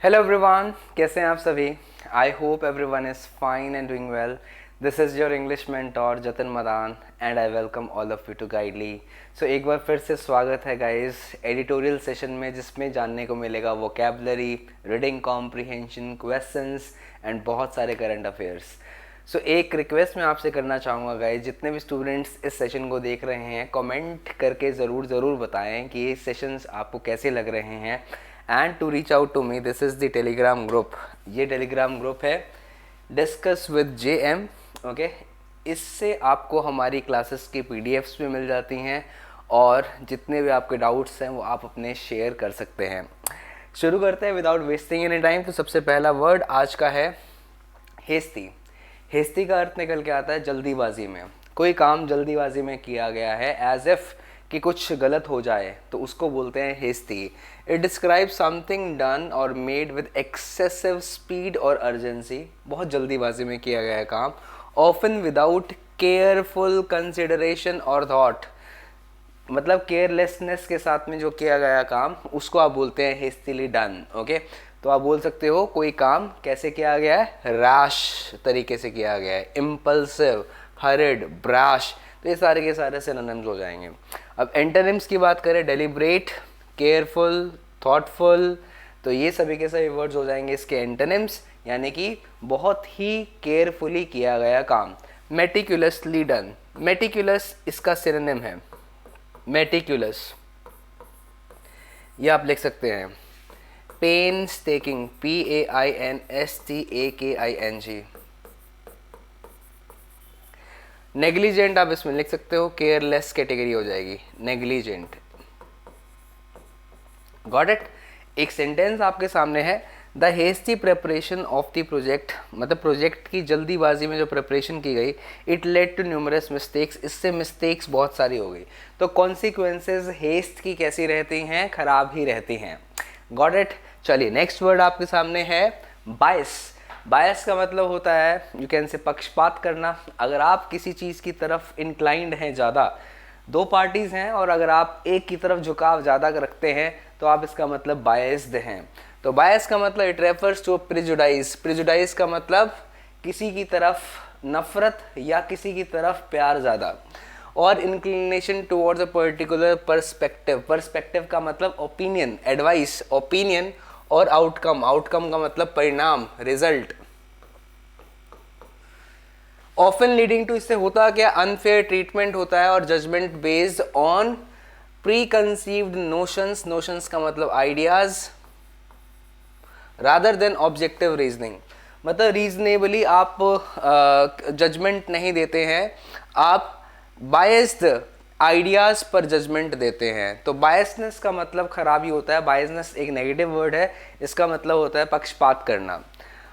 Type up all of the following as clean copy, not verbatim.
Hello everyone, कैसे हैं आप सभी। I hope everyone is fine and doing well. This is your English mentor Jatin Madan and I welcome all of you to Guidely. So एक बार फिर से स्वागत है गाइस एडिटोरियल सेशन में, जिसमें जानने को मिलेगा vocabulary, reading comprehension, questions and बहुत सारे करंट अफेयर्स। सो एक रिक्वेस्ट मैं आपसे करना चाहूँगा गाइस, जितने भी स्टूडेंट्स इस सेशन को देख रहे हैं कमेंट करके ज़रूर बताएं कि ये सेशंस आपको कैसे लग रहे हैं। And to reach out to me, this is the Telegram group. ये टेलीग्राम ग्रुप है डिस्कस विद JM। ओके, इससे आपको हमारी क्लासेस की PDFs भी मिल जाती हैं और जितने भी आपके डाउट्स हैं वो आप अपने शेयर कर सकते हैं। शुरू करते हैं विदाउट वेस्टिंग एनी टाइम। तो सबसे पहला वर्ड आज का है हेस्ती। हेस्ती का अर्थ निकल के आता है जल्दीबाजी में। कोई काम जल्दीबाजी में किया गया है, एज इफ कि कुछ गलत हो जाए, तो उसको बोलते हैं हेस्ती। इट डिस्क्राइब्स समथिंग डन और मेड विद एक्सेसिव स्पीड और अर्जेंसी। बहुत जल्दीबाजी में किया गया काम। ऑफन विदाउट केयरफुल कंसिडरेशन और थॉट, मतलब केयरलेसनेस के साथ में जो किया गया काम, उसको आप बोलते हैं हेस्टीली डन। ओके, तो आप बोल सकते हो कोई काम कैसे किया गया है, रैश तरीके से किया गया है, इम्पल्सिव, हरिड, ब्राश। तो ये सारे के सारे सिनोनिम्स हो जाएंगे। अब एंटोनिम्स की बात करें, डेलिब्रेट, केयरफुल, थॉटफुल, तो ये सभी के सभी वर्ड्स हो जाएंगे इसके एंटोनिम्स, यानी कि बहुत ही केयरफुली किया गया काम। मेटिकुलसली डन, मेटिकुलस इसका सिनोनिम है मेटिकुलस, ये आप लिख सकते हैं। पेनस्टेकिंग, PAINSTAKING। नेग्लिजेंट आप इसमें लिख सकते हो, केयरलेस कैटेगरी हो जाएगी नेग्लिजेंट। Got it. एक सेंटेंस आपके सामने है, the hasty preparation of the project, मतलब प्रोजेक्ट की जल्दीबाजी में जो प्रिपरेशन की गई, it led to numerous mistakes, इससे मिस्टेक्स बहुत सारी हो गई। तो कॉन्सिक्वेंसेज हेस्ट की कैसी रहती हैं, खराब ही रहती हैं। Got it. चलिए नेक्स्ट वर्ड आपके सामने है बायस। बायस का मतलब होता है, यू कैन से पक्षपात करना। अगर आप किसी चीज़ की तरफ इंक्लाइंड हैं, ज़्यादा दो पार्टीज़ हैं और अगर आप एक की तरफ झुकाव ज़्यादा रखते हैं, तो आप इसका मतलब बायस्ड हैं। तो बायस का मतलब it refers to prejudice. Prejudice का मतलब किसी की तरफ नफरत या किसी की तरफ प्यार ज़्यादा, और inclination towards a particular perspective. Perspective का मतलब ओपिनियन, एडवाइस, ओपिनियन, और आउटकम, आउटकम का मतलब परिणाम, रिजल्ट। ऑफन लीडिंग टू, इससे होता क्या, अनफेयर ट्रीटमेंट होता है और judgement based on preconceived notions. Notions का मतलब ideas, rather than objective reasoning, मतलब रीजनेबली आप जजमेंट नहीं देते हैं, आप बायस्ड आइडियाज़ पर जजमेंट देते हैं। तो बायसनेस का मतलब खराबी होता है। बायसनेस एक नेगेटिव वर्ड है, इसका मतलब होता है पक्षपात करना।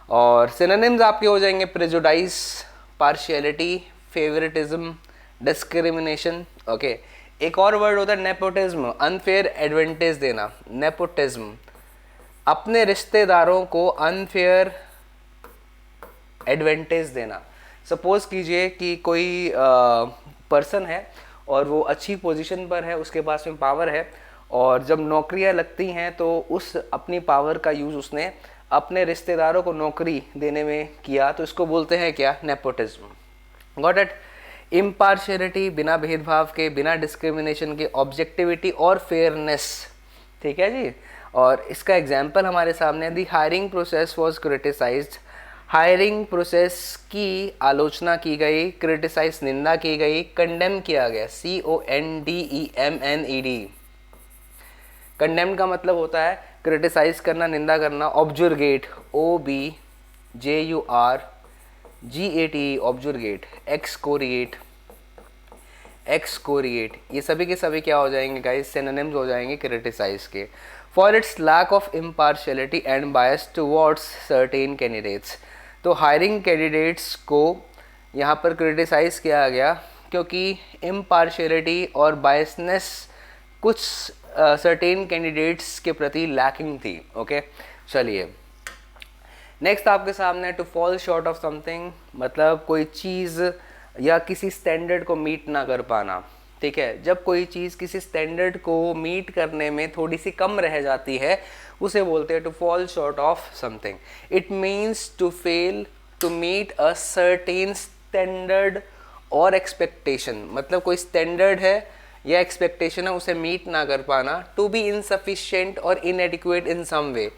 और सिनोनिम्स आपके हो जाएंगे prejudice, partiality, favouritism, discrimination. Okay, एक और वर्ड होता है नेपोटिज्म, अनफेयर एडवांटेज देना। नेपोटिज्म, अपने रिश्तेदारों को अनफेयर एडवांटेज देना। सपोज कीजिए कि कोई पर्सन है और वो अच्छी पोजीशन पर है, उसके पास में पावर है, और जब नौकरियां लगती हैं तो उस अपनी पावर का यूज़ उसने अपने रिश्तेदारों को नौकरी देने में किया, तो इसको बोलते हैं क्या, नेपोटिज्म। Got it. इम्पार्शियलिटी, बिना भेदभाव के, बिना डिस्क्रिमिनेशन के, ऑब्जेक्टिविटी और फेयरनेस। ठीक है जी। और इसका एग्जाम्पल हमारे सामने है, the hiring process was criticised. Hiring process की आलोचना की गई, क्रिटिसाइज निंदा की गई, कंडेम किया गया, CONDEMNED। कंडेम का मतलब होता है क्रिटिसाइज करना, निंदा करना। ऑब्जुरगेट, OBJURGATE, ऑब्जुरगेट। एक्सकोरिएट, एक्सकोरिएट, ये सभी के सभी क्या हो जाएंगे गाइस, सिनोनिम्स हो जाएंगे क्रिटिसाइज के। For its lack of impartiality and bias towards certain candidates. तो हायरिंग कैंडिडेट्स को यहाँ पर क्रिटिसाइज किया गया क्योंकि इम्पार्शियलिटी और बायसनेस कुछ सर्टेन कैंडिडेट्स के प्रति लैकिंग थी। ओके, चलिए नेक्स्ट आपके सामने to fall short of something, मतलब कोई चीज़ या किसी स्टैंडर्ड को मीट ना कर पाना। ठीक है, जब कोई चीज़ किसी स्टैंडर्ड को मीट करने में थोड़ी सी कम रह जाती है, उसे बोलते हैं to fall short of something. It means to fail to meet a certain standard और एक्सपेक्टेशन, मतलब कोई स्टैंडर्ड है या एक्सपेक्टेशन है उसे मीट ना कर पाना। टू बी इनसफिशिएंट और इनएडिक्वेट इन सम वे,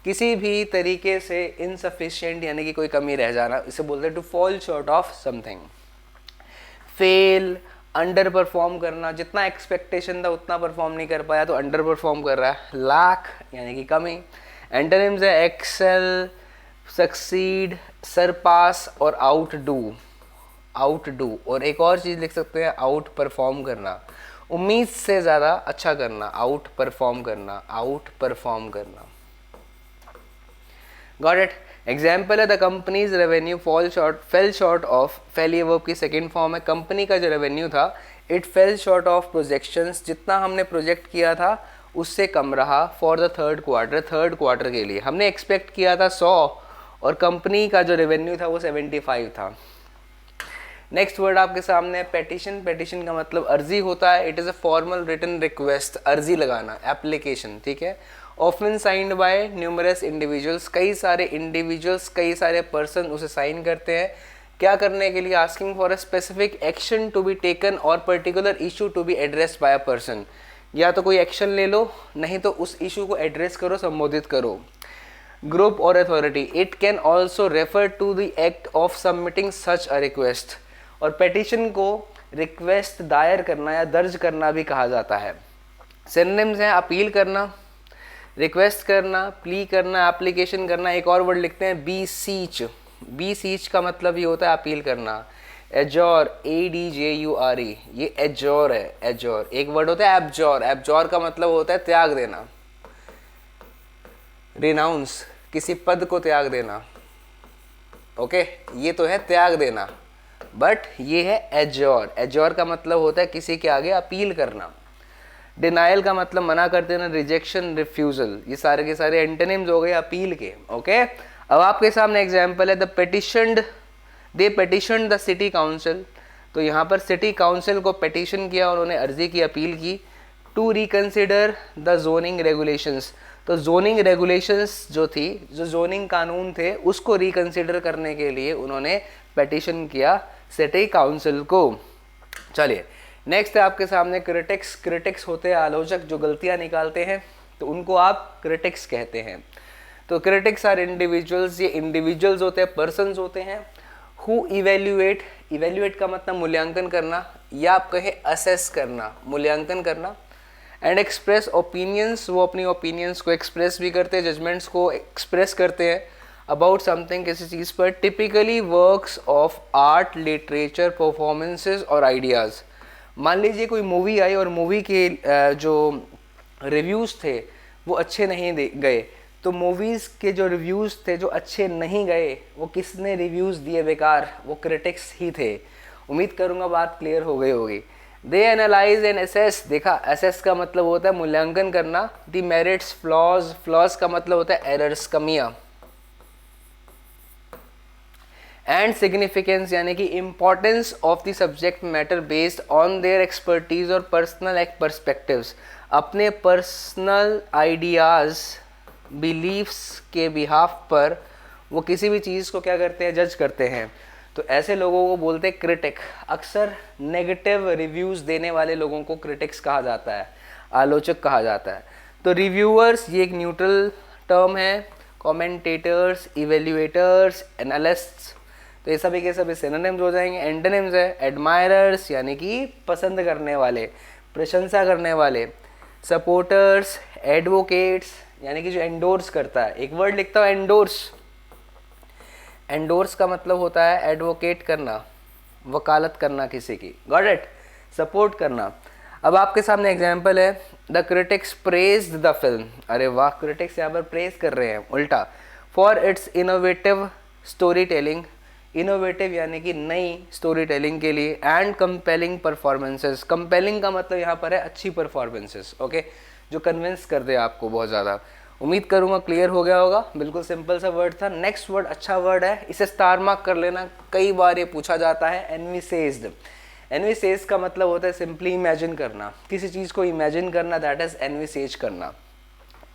किसी भी तरीके से इनसफिशिएंट यानी कि कोई कमी रह जाना, इसे बोलते हैं to fall short of something. Fail, underperform करना, जितना एक्सपेक्टेशन था उतना परफॉर्म नहीं कर पाया तो अंडर परफॉर्म कर रहा है। लैक यानी कि कमी। एंटोनिम्स है एक्सेल, सक्सीड, सरपास और आउटडू। आउटडू, और एक और चीज़ लिख सकते हैं आउट परफॉर्म करना, उम्मीद से ज़्यादा अच्छा करना, आउट परफॉर्म करना, आउट परफॉर्म करना। Got it. एग्जाम्पल है the companies revenue fail short of, fail ये वर्ब की सेकेंड फॉर्म है। कंपनी का जो रेवेन्यू था it fail short of projections, जितना हमने प्रोजेक्ट किया था उससे कम रहा। फॉर द थर्ड क्वार्टर के लिए हमने एक्सपेक्ट किया था 100 और कंपनी का जो रेवेन्यू था वो 75 था। नेक्स्ट वर्ड आपके सामने पेटिशन। पेटिशन का मतलब अर्जी होता है। It is a formal written request, अर्जी लगाना, एप्लीकेशन, ठीक है। Often signed by numerous individuals, कई सारे इंडिविजुअल्स, कई सारे पर्सन उसे साइन करते हैं। क्या करने के लिए? Asking for a specific action to be taken और particular issue to be addressed by a person, या तो कोई एक्शन ले लो नहीं तो उस इशू को एड्रेस करो, संबोधित करो। ग्रुप और authority, it can also refer to the act of submitting such a request, और पेटिशन को रिक्वेस्ट दायर करना या दर्ज करना भी कहा जाता है। सिनोनिम्स हैं अपील करना, रिक्वेस्ट करना, प्ली करना, एप्लीकेशन करना। एक और वर्ड लिखते हैं बीसीच। बीसीच का मतलब ये होता है अपील करना। एजोर, ADJURE, ये एजोर है, एजोर। एक वर्ड होता है एब्जोर। एब्जोर का मतलब होता है त्याग देना, रिनाउंस, किसी पद को त्याग देना। ओके, ये तो है त्याग देना, बट ये है एजोर। एजोर का मतलब होता है किसी के आगे अपील करना। डिनाइल का मतलब मना कर देना, रिजेक्शन, रिफ्यूजल। ये सारे के सारे एंटोनिम्स हो गए अपील के। ओके, अब आपके सामने एग्जांपल है दे पेटिशन्ड द सिटी काउंसिल। तो यहाँ पर सिटी काउंसिल को पेटिशन किया, उन्होंने अर्जी की, अपील की। To reconsider the zoning regulations, तो जोनिंग रेगुलेशंस जो थी, जो जोनिंग कानून थे, उसको रिकंसिडर करने के लिए उन्होंने पेटिशन किया सिटी काउंसिल को। चलिए नेक्स्ट है आपके सामने क्रिटिक्स। क्रिटिक्स होते हैं आलोचक जो गलतियां निकालते हैं, तो उनको आप क्रिटिक्स कहते हैं। तो क्रिटिक्स आर इंडिविजुअल्स, ये इंडिविजुअल्स होते हैं, पर्सन्स होते हैं। हु इवेल्युएट, इवेल्युएट का मतलब मूल्यांकन करना, या आप कहें असेस करना, मूल्यांकन करना। एंड एक्सप्रेस ओपिनियंस, वो अपनी ओपिनियंस को एक्सप्रेस भी करते हैं, जजमेंट्स को एक्सप्रेस करते हैं अबाउट समथिंग, किसी चीज़ पर। Typically works of art, literature, performances और आइडियाज़। मान लीजिए कोई मूवी आई और मूवी के जो रिव्यूज़ थे वो अच्छे नहीं गए, तो मूवीज़ के जो रिव्यूज़ थे जो अच्छे नहीं गए, वो किसने रिव्यूज़ दिए बेकार? वो क्रिटिक्स ही थे। उम्मीद करूँगा बात क्लियर हो गई होगी। दे एनालाइज एंड असेस, देखा असेस का मतलब होता है मूल्यांकन करना। द मेरिट्स, फ्लॉज, फ्लॉज का मतलब होता है एरर्स, कमियाँ। एंड सिग्निफिकेंस यानी कि importance of the subject matter based on their expertise और पर्सनल पर्सपेक्टिव्स, अपने पर्सनल आइडियाज़, बिलीफ्स के बिहाफ पर वो किसी भी चीज़ को क्या करते हैं? जज करते हैं। तो ऐसे लोगों को बोलते हैं क्रिटिक। अक्सर नेगेटिव रिव्यूज़ देने वाले लोगों को क्रिटिक्स कहा जाता है, आलोचक कहा जाता है। तो रिव्यूअर्स ये एक न्यूट्रल टर्म है। कमेंटेटर्स, इवेल्युएटर्स, एनालिस्ट्स, तो ये सभी के सभी सिनोनिम्स हो जाएंगे। एंटोनिम्स है एडमायरर्स यानी कि पसंद करने वाले, प्रशंसा करने वाले। सपोर्टर्स, एडवोकेट्स यानी कि जो एंडोर्स करता है। एक वर्ड लिखता हूँ एंडोर्स। एंडोर्स का मतलब होता है एडवोकेट करना, वकालत करना किसी की। Got it? सपोर्ट करना। अब आपके सामने एग्जाम्पल है the critics praised the film. अरे वाह, क्रिटिक्स यहाँ पर प्रेज कर रहे हैं उल्टा। For its innovative story telling, innovative यानी कि नई स्टोरी टेलिंग के लिए। एंड कंपेलिंग परफॉर्मेंसेस, कंपेलिंग का मतलब यहाँ पर है अच्छी परफॉर्मेंसेस। ओके, जो कन्विंस कर दे आपको बहुत ज़्यादा। उम्मीद करूँगा क्लियर हो गया होगा। बिल्कुल सिंपल सा वर्ड था। नेक्स्ट वर्ड अच्छा वर्ड है, इसे स्टार मार्क कर लेना, कई बार ये पूछा जाता है। एनविसेज्ड। एनविसेज का मतलब होता है सिंपली इमेजिन करना, किसी चीज़ को इमेजिन करना, दैट इज एनविसेज करना।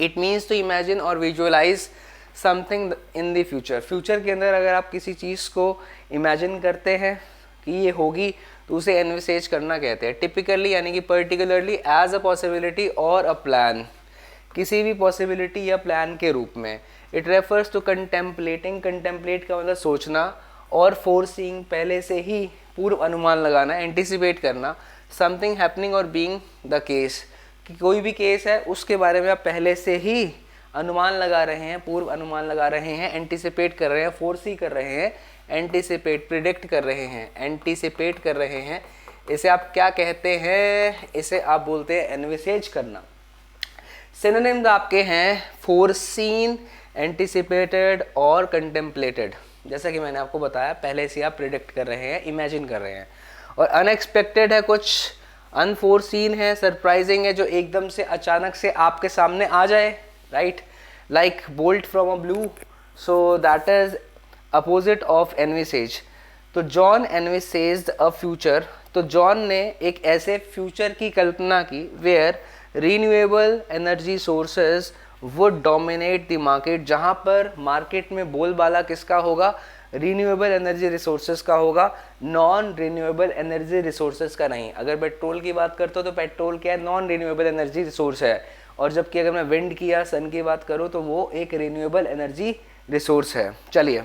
इट मीन्स टू इमेजिन और visualise something in the future. Future के अंदर अगर आप किसी चीज़ को इमेजिन करते हैं कि ये होगी तो उसे एनविसेज करना कहते हैं टिपिकली, यानी कि पर्टिकुलरली एज अ पॉसिबिलिटी और अ प्लान, किसी भी पॉसिबिलिटी या प्लान के रूप में। It refers to contemplating, contemplate का मतलब सोचना, और फोरसीइंग पहले से ही पूर्व अनुमान लगाना, एंटिसिपेट करना, समथिंग हैपनिंग और बीइंग द केस, कि कोई भी केस है उसके बारे में आप पहले से ही अनुमान लगा रहे हैं, पूर्व अनुमान लगा रहे हैं, एंटिसिपेट कर रहे हैं, फोरसी कर रहे हैं, एंटिसिपेट प्रिडिक्ट कर रहे हैं, एंटिसिपेट कर रहे हैं। इसे आप क्या कहते हैं? इसे आप बोलते हैं एनविसेज करना। सिनोनिम्स आपके हैं फोरसीन, एंटिसिपेटेड और कंटेम्पलेटेड। जैसा कि मैंने आपको बताया, पहले से आप प्रिडिक्ट कर रहे हैं, इमेजिन कर रहे हैं। और अनएक्सपेक्टेड है, कुछ अनफोरसीन है, सरप्राइजिंग है, जो एकदम से अचानक से आपके सामने आ जाए, right, like bolt from a blue, so that is opposite of envisage. तो जॉन एनविसेज्ड अ फ्यूचर, तो जॉन ने एक ऐसे फ्यूचर की कल्पना की where renewable energy sources would dominate the market, जहाँ पर मार्केट में बोलबाला किसका होगा? रिन्यूएबल एनर्जी रिसोर्सेज का होगा, नॉन रिन्यूएबल एनर्जी रिसोर्सेज का नहीं। अगर पेट्रोल की बात करते हो तो पेट्रोल क्या है? नॉन रिन्यूएबल एनर्जी रिसोर्स है, और जबकि अगर मैं विंड की या सन की बात करूँ तो वो एक रिन्यूएबल एनर्जी रिसोर्स है। चलिए,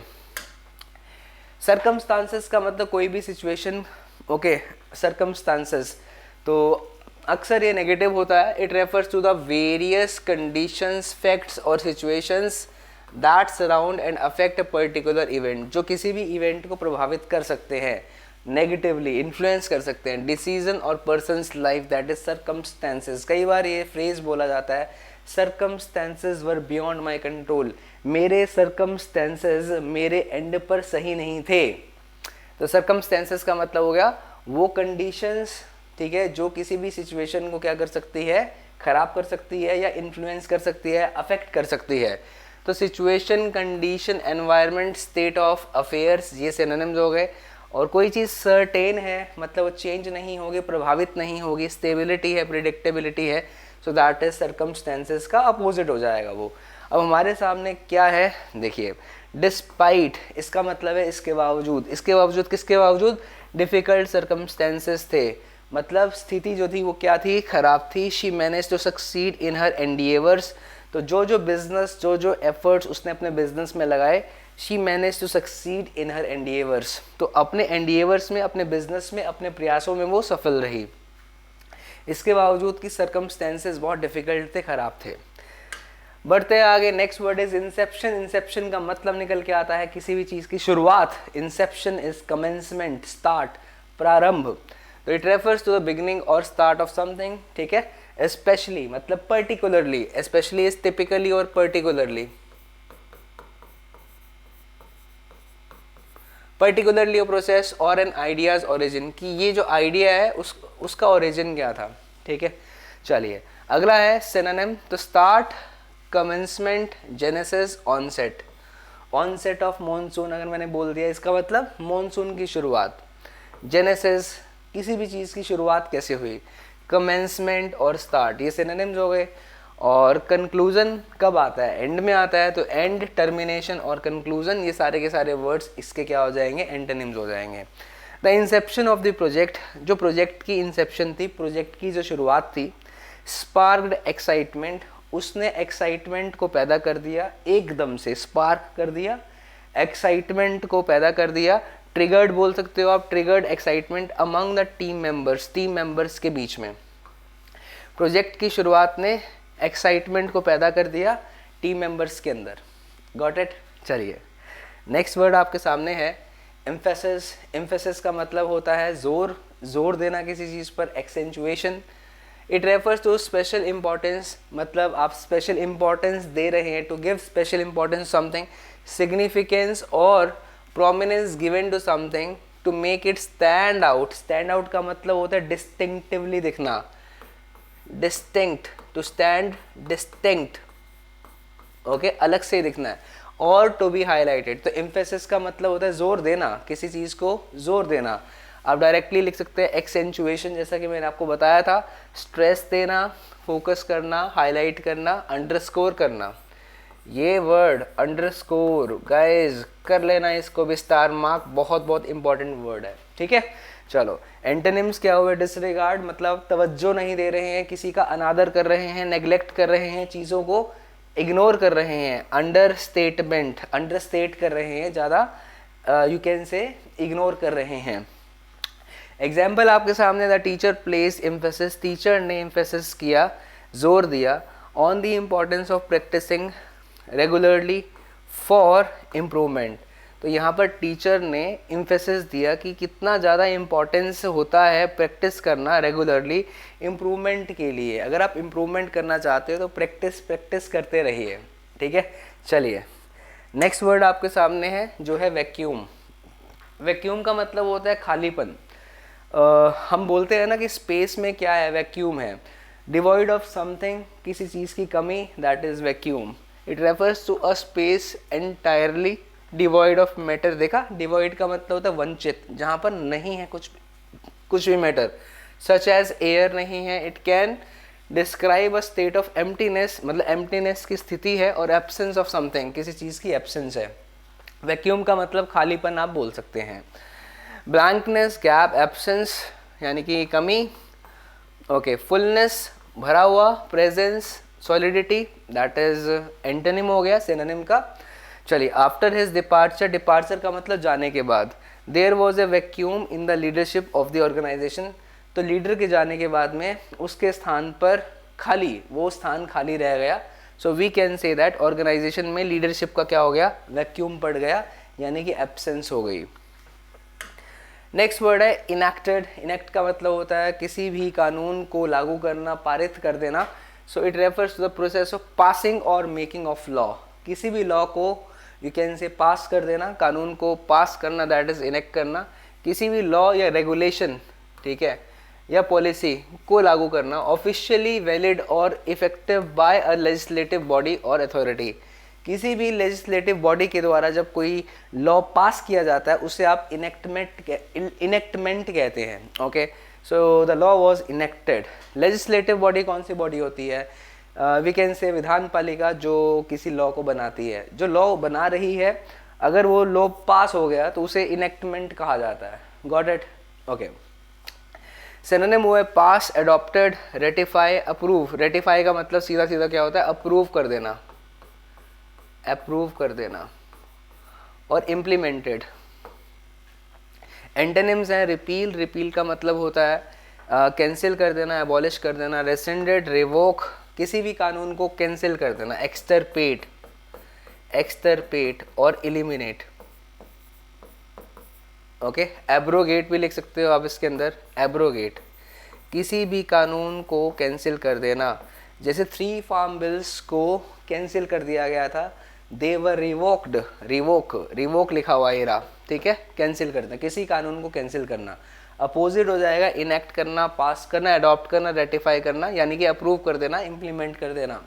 सरकमस्टांसेस का मतलब कोई भी सिचुएशन, ओके, सरकमस्टांसेस तो अक्सर ये नेगेटिव होता है। It refers to the various conditions, facts और situations that surround and affect a particular event, जो किसी भी इवेंट को प्रभावित कर सकते हैं, नेगेटिवली इन्फ्लुएंस कर सकते हैं, डिसीजन और persons life, that is circumstances. कई बार ये फ्रेज बोला जाता है, circumstances were beyond my control, मेरे सरकमस्टेंसेस मेरे एंड पर सही नहीं थे। तो सरकमस्टेंसेस का मतलब हो गया वो कंडीशंस, ठीक है, जो किसी भी सिचुएशन को क्या कर सकती है? खराब कर सकती है, या इन्फ्लुएंस कर सकती है, अफेक्ट कर सकती है। तो situation, condition, environment, state of affairs, ये सिनोनिम्स हो गए। और कोई चीज़ सर्टेन है, मतलब वो चेंज नहीं होगी, प्रभावित नहीं होगी, स्टेबिलिटी है, प्रिडिक्टेबिलिटी है, सो दैट इज सरकमस्टेंसेस का अपोजिट हो जाएगा वो। अब हमारे सामने क्या है? देखिए, डिस्पाइट, इसका मतलब है इसके बावजूद। इसके बावजूद किसके बावजूद? डिफिकल्ट सरकमस्टेंसेस थे, मतलब स्थिति जो थी वो क्या थी? खराब थी। She manage to succeed in her endeavours, तो जो बिजनेस, जो एफर्ट्स उसने अपने बिजनेस में लगाए, she manage to succeed in her endeavours, तो अपने एंडिएवर्स में, अपने बिजनेस में, अपने प्रयासों में वो सफल रही, इसके बावजूद कि सरकमस्टेंसेस बहुत डिफिकल्ट थे, खराब थे। बढ़ते हैं आगे, next word is Inception. Inception का मतलब निकल के आता है किसी भी चीज़ की शुरुआत। इंसेप्शन इज कमेंसमेंट, स्टार्ट, प्रारंभ। तो it refers to the beginning और स्टार्ट ऑफ समथिंग, ठीक है। स्पेशली मतलब पर्टिकुलरली, स्पेशली इज टिपिकली और पर्टिकुलरली। पर्टिकुलरली प्रोसेस और एन आइडियाज ओरिजिन, कि ये जो आइडिया है उसका ओरिजिन क्या था, ठीक है। चलिए अगला है सिनोनिम। तो start, commencement, genesis, onset. Onset of monsoon अगर मैंने बोल दिया, इसका मतलब मॉनसून की शुरुआत। जेनेसिस, किसी भी चीज़ की शुरुआत कैसे हुई। कमेंसमेंट और स्टार्ट, ये सिनोनिम्स हो गए। और कंक्लूजन कब आता है? एंड में आता है। तो एंड, टर्मिनेशन और कंक्लूजन, ये सारे के सारे वर्ड्स इसके क्या हो जाएंगे? एंटोनिम्स हो जाएंगे। The inception of the project, जो प्रोजेक्ट की इंसेप्शन थी, प्रोजेक्ट की जो शुरुआत थी। स्पार्क्ड एक्साइटमेंट, उसने एक्साइटमेंट को पैदा कर दिया, एकदम से स्पार्क कर दिया, एक्साइटमेंट को पैदा कर दिया। ट्रिगर्ड बोल सकते हो आप, triggered excitement among the team members, team members के बीच में। प्रोजेक्ट की शुरुआत ने एक्साइटमेंट को पैदा कर दिया टीम मेंबर्स के अंदर। Got it. चलिए नेक्स्ट वर्ड आपके सामने है एम्फेसिस। एम्फेसिस का मतलब होता है जोर, जोर देना किसी चीज़ पर, accentuation. It refers to special importance, मतलब आप स्पेशल इम्पोर्टेंस दे रहे हैं, to give special importance something, significance और prominence given to something to make it stand out. Stand out का मतलब होता है डिस्टिंक्टिवली दिखना, distinct, to stand distinct, okay, अलग से ही दिखना है। और टू बी हाईलाइटेड, तो एम्फेसिस का मतलब होता है जोर देना, किसी चीज़ को जोर देना। आप डायरेक्टली लिख सकते हैं एक्सेंचुएशन, जैसा कि मैंने आपको बताया था, स्ट्रेस देना, फोकस करना, हाईलाइट करना, अंडरस्कोर करना। ये वर्ड अंडरस्कोर गाइस कर लेना, इसको भी स्टार मार्क, बहुत बहुत इंपॉर्टेंट वर्ड है, ठीक है। चलो एंटोनिम्स क्या हुए? डिसरिगार्ड मतलब तवज्जो नहीं दे रहे हैं, किसी का अनादर कर रहे हैं, नेग्लेक्ट कर रहे हैं, चीज़ों को इग्नोर कर रहे हैं। अंडर स्टेटमेंट, अंडर स्टेट कर रहे हैं, ज़्यादा यू कैन से इग्नोर कर रहे हैं। एग्जाम्पल आपके सामने, the teacher place emphasis, teacher ने एम्फेसिस किया, जोर दिया on the importance of practising regularly for improvement. तो यहाँ पर टीचर ने एम्फेसिस दिया कि कितना ज़्यादा इम्पोर्टेंस होता है प्रैक्टिस करना रेगुलरली इम्प्रूवमेंट के लिए। अगर आप इम्प्रूवमेंट करना चाहते हो तो प्रैक्टिस करते रहिए, ठीक है। चलिए नेक्स्ट वर्ड आपके सामने है जो है वैक्यूम। वैक्यूम का मतलब होता है खालीपन। हम बोलते हैं ना कि स्पेस में क्या है? वैक्यूम है। डिवॉइड ऑफ समथिंग, किसी चीज़ की कमी, that is vacuum. It refers to a space entirely devoid of matter. देखा, डिवॉइड का मतलब होता है वंचित, जहाँ पर नहीं है कुछ भी मैटर, सच एज एयर नहीं है। It can describe a state of emptiness, मतलब एम्प्टीनेस की स्थिति है, और एब्सेंस ऑफ समथिंग, किसी चीज़ की एब्सेंस है। वैक्यूम का मतलब खालीपन आप बोल सकते हैं। ब्लैंकनेस, गैप, एब्सेंस यानी कि कमी। ओके, फुलनेस, भरा हुआ। Presence, solidity, that is antonym हो गया सिनोनिम का। चलिए, आफ्टर हिज डिपार्चर, डिपार्चर का मतलब जाने के बाद। There was a vacuum in the leadership of the organisation, तो लीडर के जाने के बाद में उसके स्थान पर खाली, वो स्थान खाली रह गया। So we can say that organisation में लीडरशिप का क्या हो गया? वैक्यूम पड़ गया, यानी कि एब्सेंस हो गई। नेक्स्ट वर्ड है इनैक्टेड। इनैक्ट का मतलब होता है किसी भी कानून को लागू करना, पारित कर देना। So it refers to the process of passing और मेकिंग ऑफ लॉ। किसी भी लॉ को यू कैन से पास कर देना, कानून को पास करना, दैट इज इनेक्ट करना। किसी भी लॉ या रेगुलेशन, ठीक है, या पॉलिसी को लागू करना, ऑफिशियली वैलिड और इफेक्टिव बाय अ लेजिस्लेटिव बॉडी और अथॉरिटी। किसी भी लेजिस्लेटिव बॉडी के द्वारा जब कोई लॉ पास किया जाता है उसे आप इनेक्टमेंट कहते हैं। Okay, so the law was enacted. Legislative body कौन सी बॉडी होती है? वी कैन से विधान पालिका, जो किसी लॉ को बनाती है, जो लॉ बना रही है, अगर वो लॉ पास हो गया तो उसे इनेक्टमेंट कहा जाता है। Got it? ओके। सिनोनिम हुआ है पास, एडॉप्टेड, रेटिफाई, अप्रूव। रेटिफाई का मतलब सीधा सीधा क्या होता है? अप्रूव कर देना, अप्रूव कर देना। और इम्प्लीमेंटेड। एंटोनिम्स हैं रिपील, रिपील का मतलब होता है कैंसिल कर देना, एबॉलिश कर देना। रेसेंडेड, रिवोक, किसी भी कानून को कैंसिल कर देना। एक्सटरपेट, एक्सटरपेट और एलिमिनेट। ओके, एब्रोगेट भी लिख सकते हो आप इसके अंदर, एब्रोगेट, किसी भी कानून को कैंसिल कर देना। जैसे 3 फार्म बिल्स को कैंसिल कर दिया गया था, दे वर रिवोक्ड, रिवोक लिखा हुआ है रहा, ठीक है, कैंसिल करना, किसी कानून को कैंसिल करना। अपोजिट हो जाएगा इनेक्ट करना, पास करना, अडॉप्ट करना, रेटिफाई करना, यानी कि अप्रूव कर देना, इम्प्लीमेंट कर देना।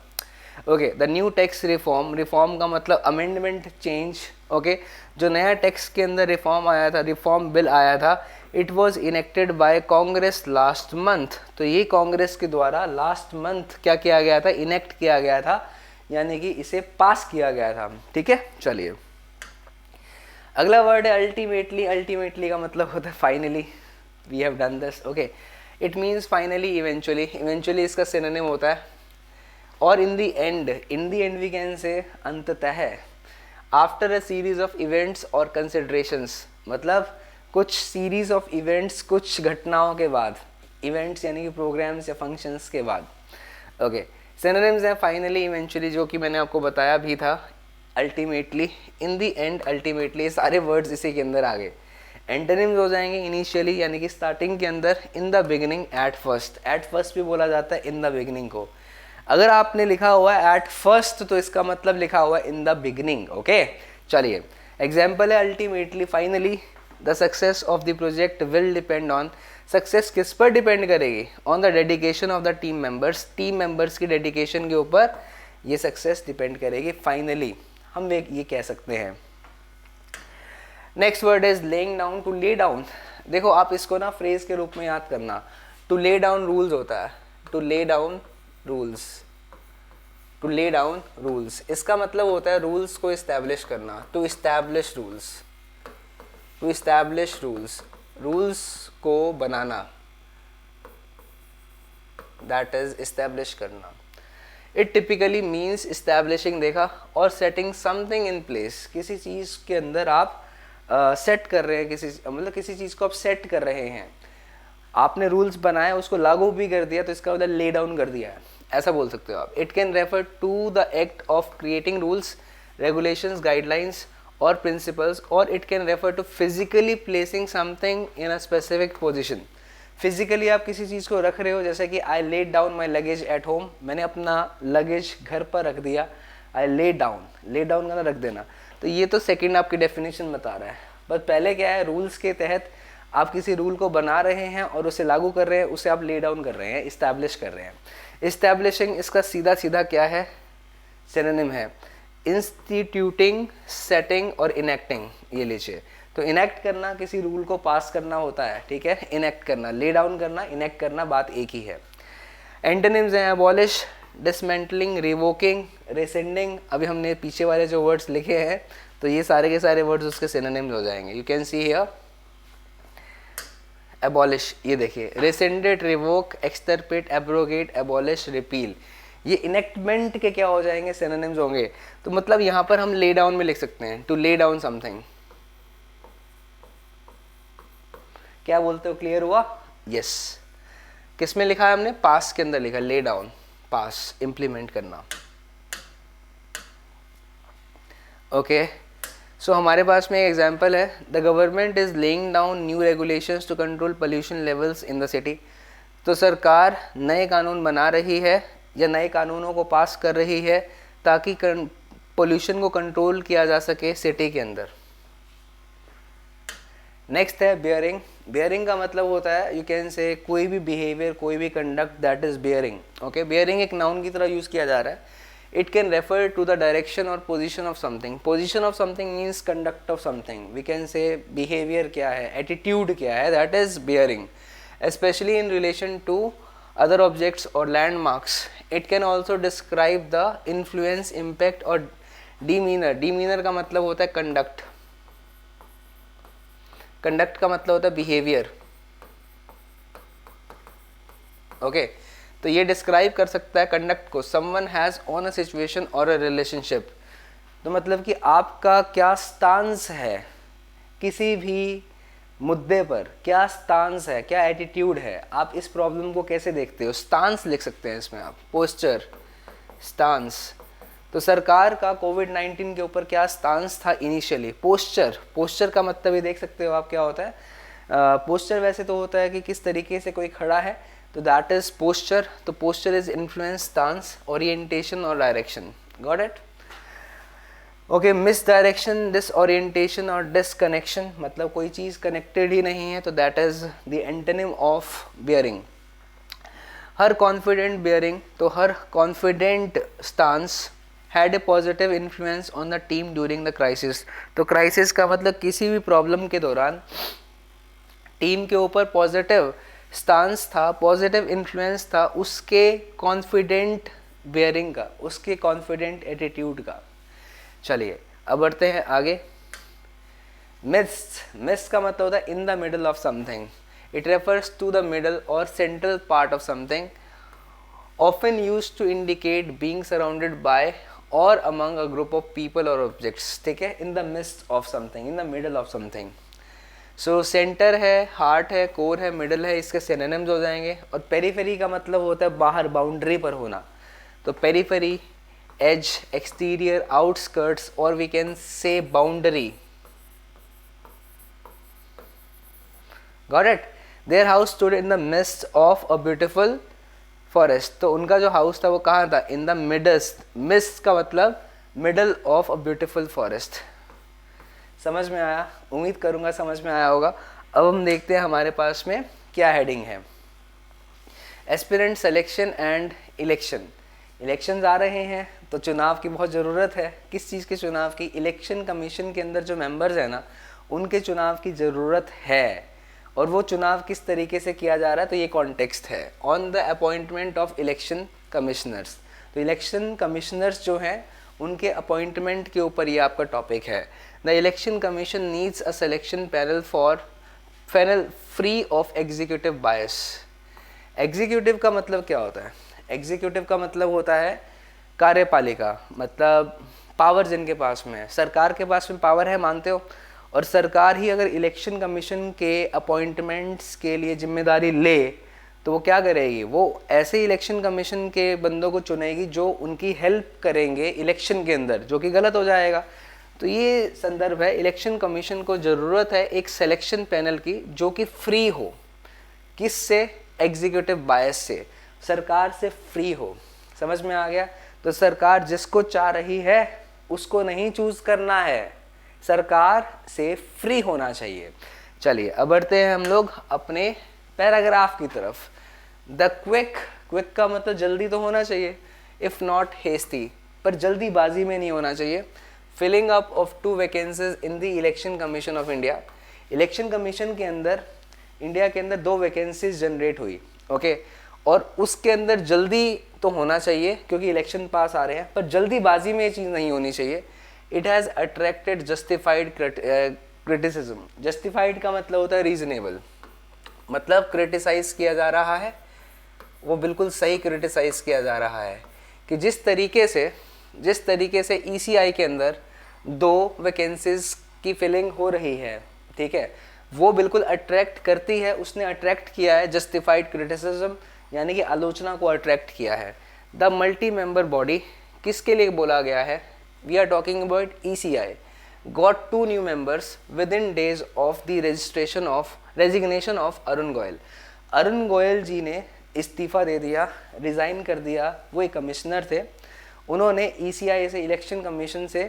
Okay, the new tax reform, reform का मतलब अमेंडमेंट, चेंज। ओके, जो नया टैक्स के अंदर रिफॉर्म आया था, रिफॉर्म बिल आया था, it was enacted bye Congress last month. तो ये कांग्रेस के द्वारा लास्ट मंथ क्या किया गया था? इनेक्ट किया गया था, यानी कि इसे पास किया गया था, ठीक है। चलिए, अगला वर्ड है अल्टीमेटली। अल्टीमेटली का मतलब होता है finally, we have done this. Okay, it means finally, eventually. Eventually इसका सिनोनिम होता है। और in the end, in the end we can say अंततः। After a series of events और कंसिडरेशंस, मतलब कुछ सीरीज ऑफ इवेंट्स, कुछ घटनाओं के बाद। इवेंट्स यानी कि प्रोग्राम्स या फंक्शंस के बाद। ओके, सिनोनिम्स हैं फाइनली, इवेंचुअली, जो कि मैंने आपको बताया भी था, ultimately, in the and, ultimately, ये सारे वर्ड्स इसी के अंदर आ गए। एंटोनिम्स हो जाएंगे इनिशियली, यानी कि स्टार्टिंग के अंदर, in the beginning, at first. At first भी बोला जाता है इन द बिगिनिंग को। अगर आपने लिखा हुआ है एट फर्स्ट तो इसका मतलब लिखा हुआ है इन द बिगिनिंग। ओके, चलिए, एग्जाम्पल है ultimately, finally, the success of the project will depend on. Success किस पर डिपेंड करेगी? On the dedication of the team members. Team members की डेडिकेशन के ऊपर ये सक्सेस डिपेंड करेगी। फाइनली हम ये कह सकते हैं। Next word is laying down, to lay down. देखो आप इसको ना फ्रेज के रूप में याद करना, टू ले डाउन रूल्स होता है, to lay down rules, to lay down rules, इसका मतलब होता है रूल्स को इस्टेब्लिश करना, to establish rules, to establish rules, rules को बनाना, दैट इज इस्टेब्लिश करना। इट टिपिकली मीन्स इस्टेब्लिशिंग, देखा, और सेटिंग समथिंग इन प्लेस, किसी चीज़ के अंदर आप सेट कर रहे हैं, किसी मतलब किसी चीज़ को आप सेट कर रहे हैं, आपने रूल्स बनाए उसको लागू भी कर दिया, तो इसका मतलब ले डाउन कर दिया है, ऐसा बोल सकते हो आप। It can refer to the act of creating rules, regulations, guidelines और प्रिंसिपल्स, और it can refer to physically placing something in a specific position. Physically आप किसी चीज़ को रख रहे हो, जैसे कि I laid down my luggage at home, मैंने अपना लगेज घर पर रख दिया, आई ले डाउन, ले डाउन करना रख देना, तो ये तो सेकंड आपकी डेफिनेशन बता रहा है। बट पहले क्या है, रूल्स के तहत आप किसी रूल को बना रहे हैं और उसे लागू कर रहे हैं, उसे आप ले डाउन कर रहे हैं, इस्टेब्लिश कर रहे हैं। इस्टेब्लिशिंग इसका सीधा सीधा क्या है, सिनोनिम है इंस्टीट्यूटिंग, सेटिंग और इनेक्टिंग, ये लीजिए। तो इनेक्ट करना किसी रूल को पास करना होता है, ठीक है, इनेक्ट करना, ले डाउन करना, इनेक्ट करना, बात एक ही है। एंटोनिम्स हैं एबॉलिश, डिसमेंटलिंग, रिवोकिंग, रेसेंडिंग। अभी हमने पीछे वाले जो वर्ड्स लिखे हैं तो ये सारे के सारे वर्ड्स उसके सिनोनिम्स हो जाएंगे। You can see here abolish, ये देखिए, rescinded, revoke, extirpate, abrogate, abolish, repeal, ये इनेक्टमेंट के क्या हो जाएंगे, सिनोनिम्स होंगे। तो मतलब यहाँ पर हम ले डाउन में लिख सकते हैं, टू ले डाउन समथिंग। क्या बोलते हो, क्लियर हुआ? यस। किस में लिखा है हमने, पास के अंदर लिखा, ले डाउन, पास, इम्प्लीमेंट करना। ओके, सो हमारे पास में एक एग्जांपल है, the government is laying down new regulations to control pollution levels in the city. तो सरकार नए कानून बना रही है या नए कानूनों को पास कर रही है ताकि पोल्यूशन को कंट्रोल किया जा सके सिटी के अंदर। नेक्स्ट है बियरिंग। बियरिंग का मतलब होता है, यू कैन से कोई भी बिहेवियर, कोई भी conduct, that is bearing. Okay, bearing एक नाउन की तरह यूज़ किया जा रहा है। It can refer to the direction और position of something. Position of something means conduct of something. We can say behaviour क्या है, एटीट्यूड क्या है, that is bearing, specially in relation to other objects और landmarks. It can also describe the influence, impact और demeanour. डीमीनर का मतलब होता है कंडक्ट, कंडक्ट का मतलब होता है बिहेवियर। ओके, तो ये डिस्क्राइब कर सकता है कंडक्ट को, someone has on a situation और अ रिलेशनशिप। तो मतलब कि आपका क्या स्टांस है किसी भी मुद्दे पर, क्या स्टांस है, क्या एटीट्यूड है, आप इस प्रॉब्लम को कैसे देखते हो, स्टांस लिख सकते हैं इसमें आप, पोस्चर, स्टांस। तो सरकार का कोविड-19 के ऊपर क्या स्टांस था इनिशियली, पोस्चर। पोस्चर का मतलब ये देख सकते हो आप क्या होता है, पोस्चर वैसे तो होता है कि किस तरीके से कोई खड़ा है, तो दैट इज पोस्चर। तो posture is influence, stance, orientation और direction. Got it? Okay, misdirection, disorientation और डिसकनेक्शन, मतलब कोई चीज़ कनेक्टेड ही नहीं है, तो that is the antonym of bearing. Her confident bearing, तो her confident stance had a positive influence on the team during the crisis. तो क्राइसिस का मतलब किसी भी प्रॉब्लम के दौरान टीम के ऊपर पॉजिटिव स्टांस था, पॉजिटिव इन्फ्लुएंस था उसके कॉन्फिडेंट बियरिंग का, उसके कॉन्फिडेंट एटीट्यूड का। चलिए अब बढ़ते हैं आगे। मिस्ट, मिस्ट का मतलब होता है in the middle of something. It refers to the middle और central part of something, often used to indicate being surrounded by or among a group of people or objects। ठीक है, in the midst of something, in the middle of something। So centre है, heart है, core है, middle है, इसके synonyms हो जाएंगे। और पेरीफेरी का मतलब होता है बाहर, बाउंड्री पर होना। तो पेरीफेरी, एज, एक्सटीरियर, आउटस्कर्ट्स, और we can say boundary. Got it? Their house stood in the mist of a beautiful forest. तो उनका जो हाउस था वो कहाँ था, इन द मिडस्ट। मिस्ट का मतलब middle of a beautiful forest. समझ में आया? उम्मीद करूँगा समझ में आया होगा। अब हम देखते हैं हमारे पास में क्या हेडिंग है। Aspirant selection and election. Elections आ रहे हैं तो चुनाव की बहुत ज़रूरत है। किस चीज़ के चुनाव की? इलेक्शन कमीशन के अंदर जो मेंबर्स हैं ना, उनके चुनाव की ज़रूरत है। और वो चुनाव किस तरीके से किया जा रहा है, तो ये कॉन्टेक्स्ट है on the appointment of election commissioners. तो इलेक्शन कमिश्नर्स जो हैं उनके अपॉइंटमेंट के ऊपर ये आपका टॉपिक है। The election commission needs a selection panel free of executive bias. Executive का मतलब क्या होता है? एग्जीक्यूटिव का मतलब होता है कार्यपालिका, मतलब पावर जिनके पास में है। सरकार के पास में पावर है, मानते हो, और सरकार ही अगर इलेक्शन कमीशन के अपॉइंटमेंट्स के लिए जिम्मेदारी ले तो वो क्या करेगी? वो ऐसे इलेक्शन कमीशन के बंदों को चुनेगी जो उनकी हेल्प करेंगे इलेक्शन के अंदर, जो कि गलत हो जाएगा। तो ये संदर्भ है, इलेक्शन कमीशन को ज़रूरत है एक सिलेक्शन पैनल की जो कि फ्री हो। किससे? एग्जीक्यूटिव बायस से, सरकार से फ्री हो। समझ में आ गया? तो सरकार जिसको चाह रही है उसको नहीं चूज करना है, सरकार से फ्री होना चाहिए। चलिए अब बढ़ते हैं हम लोग अपने पैराग्राफ की तरफ। द क्विक का मतलब जल्दी तो होना चाहिए, इफ नॉट हेस्टी, पर जल्दीबाजी में नहीं होना चाहिए। Filling up of 2 vacancies in the election commission of India. Election commission के अंदर, इंडिया के अंदर 2 वैकेंसीज जनरेट हुई, ओके, और उसके अंदर जल्दी तो होना चाहिए क्योंकि इलेक्शन पास आ रहे हैं, पर जल्दीबाजी में ये चीज़ नहीं होनी चाहिए। It has attracted justified criticism. Justified का मतलब होता है रीजनेबल, मतलब क्रिटिसाइज किया जा रहा है, वो बिल्कुल सही क्रिटिसाइज किया जा रहा है कि जिस तरीके से ईसीआई के अंदर 2 वैकेंसीज की फिलिंग हो रही है, ठीक है, वो बिल्कुल अट्रैक्ट करती है। उसने अट्रैक्ट किया है जस्टिफाइड क्रिटिसिज्म, यानी कि आलोचना को अट्रैक्ट किया है। द मल्टी मेंबर बॉडी किसके लिए बोला गया है? We are talking about ECI got 2 new members within days of the resignation of Arun Goyal. Arun Goyal ji ने इस्तीफ़ा दे दिया, रिज़ाइन कर दिया। वो एक कमिश्नर थे, उन्होंने ECI से, इलेक्शन कमीशन से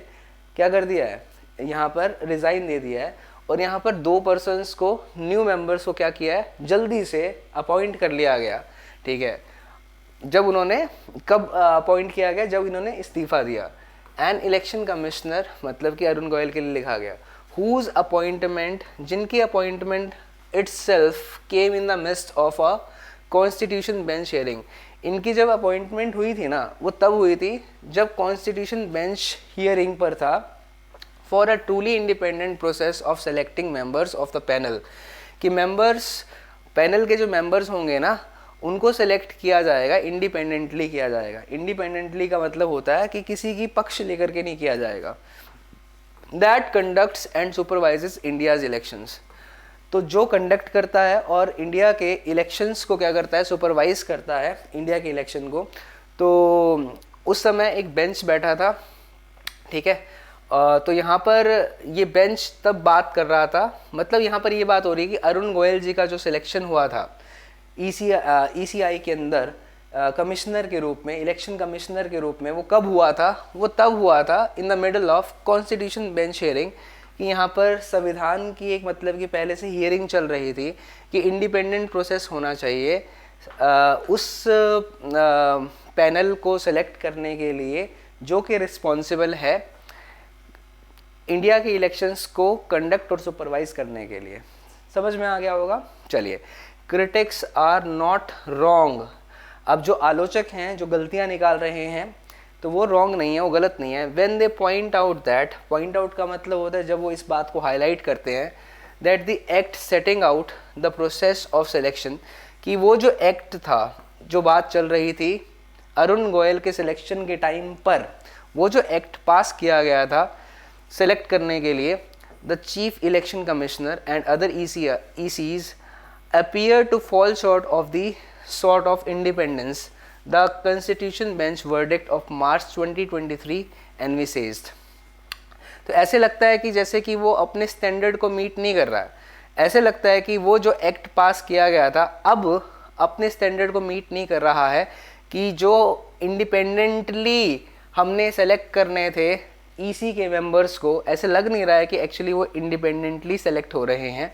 क्या कर दिया है, यहाँ पर रिज़ाइन दे दिया है। और यहाँ पर 2 पर्सन्स को, न्यू मेंबर्स को क्या किया है, जल्दी से अपॉइंट कर लिया गया, ठीक है। जब उन्होंने कब अपॉइंट किया गया? जब इन्होंने इस्तीफ़ा दिया। एन इलेक्शन कमिश्नर, मतलब कि अरुण गोयल के लिए लिखा गया, हुज अपॉइंटमेंट, जिनकी appointment itself came in the mist of a constitution bench hearing. इनकी जब अपॉइंटमेंट हुई थी ना, वो तब हुई थी जब कॉन्स्टिट्यूशन बेंच हियरिंग पर था, for a truly independent process of selecting members of the panel, कि मेंबर्स, पैनल के जो मेंबर्स होंगे ना, उनको सेलेक्ट किया जाएगा, इंडिपेंडेंटली किया जाएगा। इंडिपेंडेंटली का मतलब होता है कि किसी की पक्ष लेकर के नहीं किया जाएगा। That conducts and supervises India's elections. तो जो कंडक्ट करता है और इंडिया के इलेक्शंस को क्या करता है, सुपरवाइज करता है इंडिया के इलेक्शन को। तो उस समय एक बेंच बैठा था, ठीक है। तो यहाँ पर ये बेंच तब बात कर रहा था, मतलब यहाँ पर ये बात हो रही है कि अरुण गोयल जी का जो सिलेक्शन हुआ था ECI के अंदर कमिश्नर के रूप में, इलेक्शन कमिश्नर के रूप में, वो कब हुआ था? वो तब हुआ था इन the middle of constitution bench hearing, कि यहाँ पर संविधान की एक, मतलब कि पहले से हियरिंग चल रही थी कि इंडिपेंडेंट प्रोसेस होना चाहिए उस पैनल को सेलेक्ट करने के लिए जो कि रिस्पॉन्सिबल है इंडिया के इलेक्शंस को कंडक्ट और सुपरवाइज करने के लिए। समझ में आ गया होगा? चलिए, क्रिटिक्स आर नॉट रॉन्ग। अब जो आलोचक हैं, जो गलतियां निकाल रहे हैं, तो वो रॉन्ग नहीं है, वो गलत नहीं है। When they point out that, point out का मतलब होता है जब वो इस बात को हाईलाइट करते हैं, that the act setting out the process of selection, कि वो जो एक्ट था, जो बात चल रही थी अरुण गोयल के सिलेक्शन के टाइम पर, वो जो एक्ट पास किया गया था सेलेक्ट करने के लिए, the chief election commissioner and other ECs appear to fall short of the sort of independence the Constitution Bench verdict of March 2023 envisaged। तो ऐसे लगता है कि जैसे कि वो अपने स्टैंडर्ड को मीट नहीं कर रहा है। ऐसे लगता है कि वो जो एक्ट पास किया गया था अब अपने स्टैंडर्ड को मीट नहीं कर रहा है, कि जो इंडिपेंडेंटली हमने सेलेक्ट करने थे EC के मेंबर्स को, ऐसे लग नहीं रहा है कि एक्चुअली वो इंडिपेंडेंटली सेलेक्ट हो रहे हैं।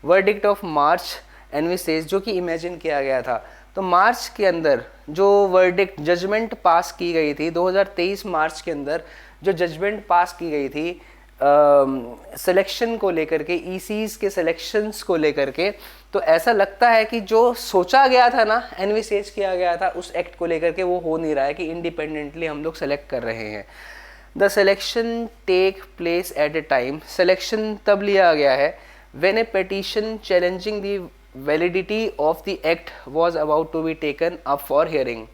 वर्डिक्ट ऑफ मार्च एनविसेज, जो कि इमेजिन किया गया था। तो मार्च के अंदर जो वर्डिक्ट, जजमेंट पास की गई थी, 2023 मार्च के अंदर जो जजमेंट पास की गई थी सिलेक्शन को लेकर के, ईसीज के सिलेक्शंस को लेकर के, तो ऐसा लगता है कि जो सोचा गया था ना, एनविसेज किया गया था उस एक्ट को लेकर के, वो हो नहीं रहा है कि इंडिपेंडेंटली हम लोग सेलेक्ट कर रहे हैं। The selection take place at a time, selection तब लिया गया है when a petition challenging the validity of the act was about to be taken up for hearing.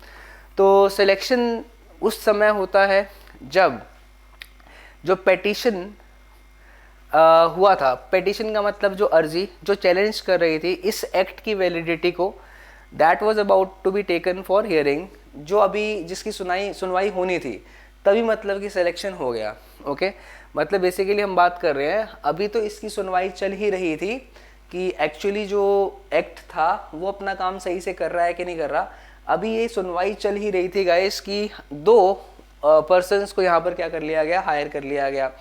तो सिलेक्शन उस समय होता है जब जो पेटिशन हुआ था, पेटिशन का मतलब जो अर्जी जो चैलेंज कर रही थी इस एक्ट की वैलिडिटी को, that was about to be taken for hearing, जो अभी जिसकी सुनवाई होनी थी, तभी मतलब कि सिलेक्शन हो गया। ओके, मतलब बेसिकली हम बात कर रहे हैं अभी तो इसकी सुनवाई चल ही रही थी कि एक्चुअली जो एक्ट था वो अपना काम सही से कर रहा है कि नहीं कर रहा। अभी ये सुनवाई चल ही रही थी गाइस कि दो पर्सन्स को यहाँ पर क्या कर लिया गया, हायर कर लिया गया।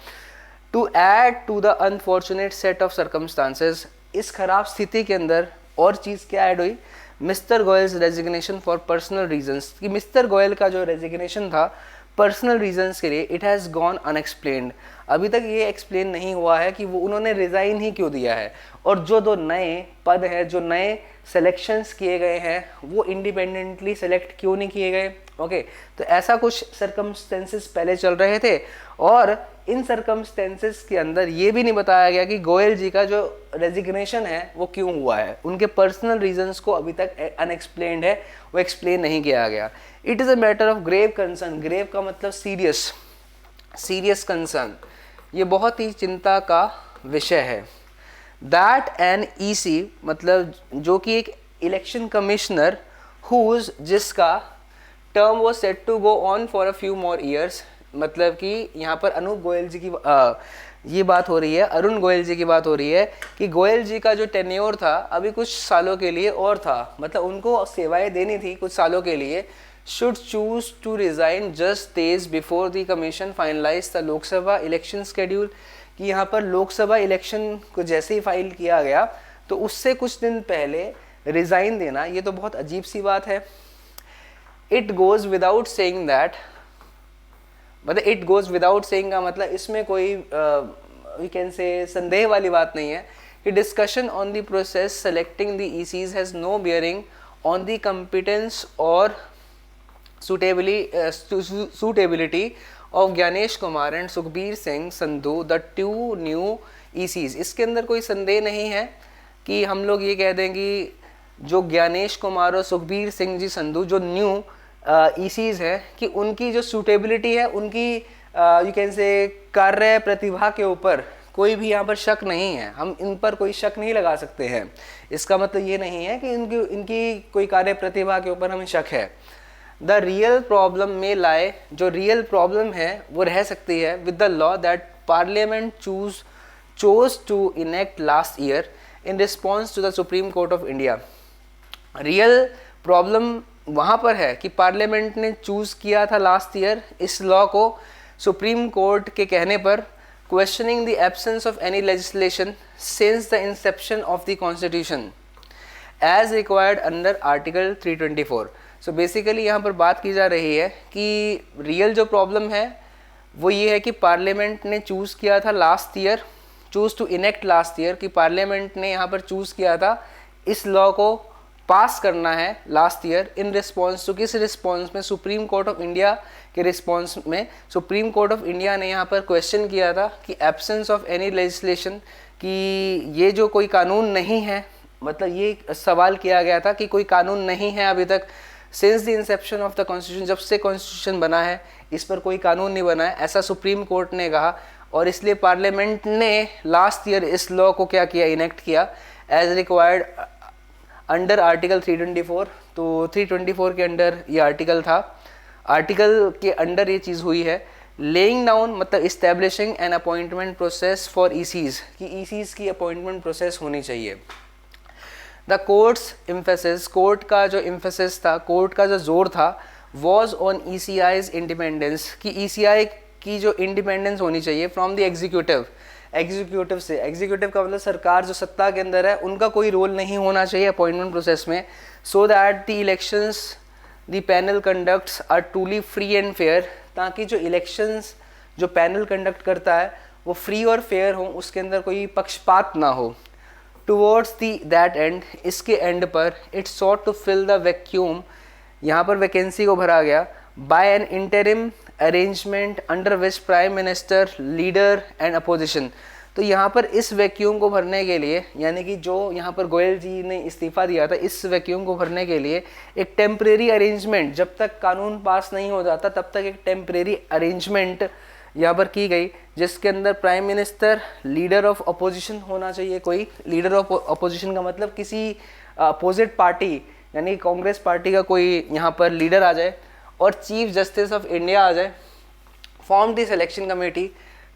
To add to the unfortunate set of circumstances, इस खराब स्थिति के अंदर और चीज़ क्या ऐड हुई, mister Goyal's resignation for personal reasons, कि मिस्टर गोयल का जो रेजिग्नेशन था पर्सनल रीजंस के लिए, इट हैज़ गॉन अनएक्सप्लेन्ड, अभी तक ये एक्सप्लेन नहीं हुआ है कि वो उन्होंने रिज़ाइन ही क्यों दिया है। और जो दो नए पद हैं, जो नए सिलेक्शंस किए गए हैं, वो इंडिपेंडेंटली सेलेक्ट क्यों नहीं किए गए। ओके, तो ऐसा कुछ सर्कमस्टेंसेस पहले चल रहे थे, और इन सर्कमस्टेंसेस के अंदर ये भी नहीं बताया गया कि गोयल जी का जो रेजिग्नेशन है वो क्यों हुआ है, उनके पर्सनल रीजंस को अभी तक अनएक्सप्लेन्ड है, वो एक्सप्लेन नहीं किया गया। It is a matter of grave concern, grave का मतलब सीरियस, सीरियस कंसर्न, ये बहुत ही चिंता का विषय है। दैट एन ईसी, मतलब जो कि एक इलेक्शन कमिश्नर हुज, जिसका टर्म वो set to go on for a few more years, मतलब कि यहाँ पर अनूप गोयल जी की ये बात हो रही है, अरुण गोयल जी की बात हो रही है कि गोयल जी का जो टेन्योर था अभी कुछ सालों के लिए और था, मतलब उनको सेवाएं देनी थी कुछ सालों के लिए, should choose to resign just days before the commission finalized the Lok Sabha election schedule, कि यहाँ पर लोकसभा इलेक्शन को जैसे ही फाइल किया गया तो उससे कुछ दिन पहले रिज़ाइन देना, ये तो बहुत अजीब सी बात है। It goes without saying that, मतलब इट गोज़ विदाउट सेइंग का मतलब इसमें कोई वी कैन से संदेह वाली बात नहीं है कि discussion on the process selecting the ECs has no bearing on the competence और suitability of Gyanesh Kumar and Sukhbir Singh Sandhu, the two new ECs. इसके अंदर कोई संदेह नहीं है कि हम लोग ये कह दें कि जो ज्ञानेश कुमार और सुखबीर सिंह जी संधू जो न्यू ईसीज हैं, कि उनकी जो सूटेबिलिटी है, उनकी यू कैन से कार्य प्रतिभा के ऊपर कोई भी यहाँ पर शक नहीं है, हम इन पर कोई शक नहीं लगा सकते हैं। इसका मतलब ये नहीं है कि इनकी कोई कार्य प्रतिभा के ऊपर हमें शक है। द रियल प्रॉब्लम में लाए, जो रियल प्रॉब्लम है वो रह सकती है with the law that parliament chose to enact last year in response to the supreme court of India. Real problem वहाँ पर है कि पार्लियामेंट ने चूज़ किया था लास्ट ईयर इस लॉ को सुप्रीम कोर्ट के कहने पर, questioning the absence of any legislation since the inception of the constitution as required under article 324। So basically यहाँ पर बात की जा रही है कि रियल जो प्रॉब्लम है वो ये है कि पार्लियामेंट ने चूज़ किया था last year, choose to enact last year, कि पार्लियामेंट ने यहाँ पर चूज़ किया था इस लॉ को पास करना है last year in response to, किस रिस्पॉन्स में, सुप्रीम कोर्ट ऑफ इंडिया के रिस्पॉन्स में। सुप्रीम कोर्ट ऑफ इंडिया ने यहाँ पर क्वेश्चन किया था कि एब्सेंस ऑफ एनी लेजिस्लेशन, कि ये जो कोई कानून नहीं है, मतलब ये सवाल किया गया था कि कोई कानून नहीं है अभी तक since the inception of the constitution, जब से कॉन्स्टिट्यूशन बना है इस पर कोई कानून नहीं बना है, ऐसा सुप्रीम कोर्ट ने कहा, और इसलिए पार्लियामेंट ने लास्ट ईयर इस लॉ को क्या किया, इनेक्ट किया एज रिक्वायर्ड अंडर आर्टिकल 324। तो 324 के अंडर ये आर्टिकल था, आर्टिकल के अंडर ये चीज़ हुई है। लेइंग डाउन मतलब establishing an appointment process for ECs, ECs ईसीज की अपॉइंटमेंट प्रोसेस होनी चाहिए। द कोर्ट्स एम्फेसिस, कोर्ट का जो एम्फेसिस था, कोर्ट का जो जोर था, वॉज ऑन ECI's इंडिपेंडेंस, कि ECI की जो इंडिपेंडेंस होनी चाहिए फ्रॉम द एग्जीक्यूटिव, एग्जीक्यूटिव से, एग्जीक्यूटिव का मतलब सरकार जो सत्ता के अंदर है उनका कोई रोल नहीं होना चाहिए अपॉइंटमेंट प्रोसेस में, so that the elections the panel conducts are truly free and fair, ताकि जो इलेक्शंस जो पैनल कंडक्ट करता है वो फ्री और फेयर हो, उसके अंदर कोई पक्षपात ना हो। टुवर्ड्स दैट एंड, इसके एंड पर it sought to fill the vacuum, यहाँ पर वैकेंसी को भरा गया by an interim arrangement under which prime minister, leader and opposition. तो यहाँ पर इस वैक्यूम को भरने के लिए, यानी कि जो यहाँ पर गोयल जी ने इस्तीफा दिया था, इस वैक्यूम को भरने के लिए एक टेम्परेरी अरेंजमेंट, जब तक कानून पास नहीं हो जाता तब तक एक टेम्परेरी अरेंजमेंट यहाँ पर की गई, जिसके अंदर prime minister, leader of opposition होना चाहिए कोई। लीडर ऑफ अपोजिशन का मतलब किसी अपोजिट पार्टी यानी कांग्रेस पार्टी का कोई यहाँ पर लीडर आ जाए, और चीफ जस्टिस ऑफ इंडिया आ जाए। फॉर्म दी सिलेक्शन कमेटी,